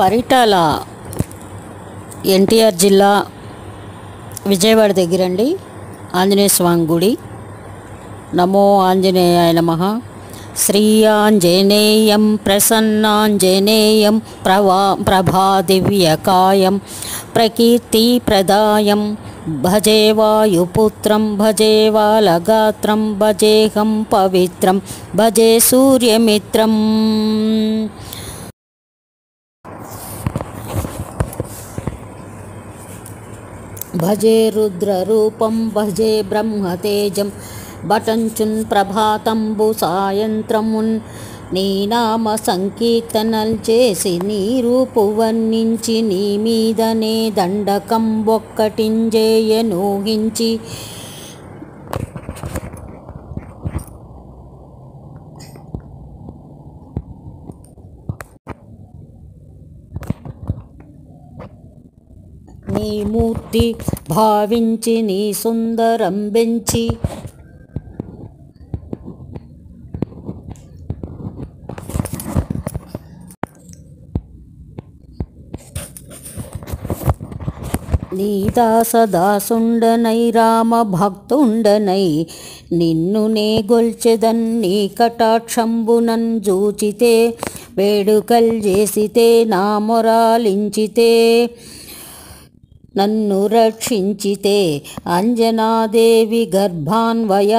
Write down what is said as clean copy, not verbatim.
పరిటాల ఎన్టీఆర్ జిల్లా విజయవాడ దగ్గరండి ఆంజనేయ స్వామి గుడి. నమో ఆంజనేయాయ నమః. శ్రీ ఆంజనేయం ప్రసన్నాంజనేయం ప్రభాదివ్యకాయం ప్రకీర్తిప్రదాయం భజే వాయుపుత్రం భజే వాలగాత్రం భజేహం పవిత్రం భజే సూర్యమిత్రం. భజే రుద్రరూపం భజే బ్రహ్మతేజం బటంచున్ ప్రభాతంబు సాయంత్రమున్ నీ నామ సంకీర్తనల్ చేసి నీ రూపు వర్ణించి నీ మీదనే దండకం ఒక్కటింజేయనూహించి నీ మూర్తి భావించి నీ సుందరం బెంచి నీ దాసదాసుండనై రామ భక్తుండనై నిన్ను నే గొల్చెదన్ నీ కటాక్షంబునన్ జూచితే వేడుకల్ చేసితే నా మొరాలించితే నన్ను రక్షించితే అంజనాదేవి గర్భాన్వయ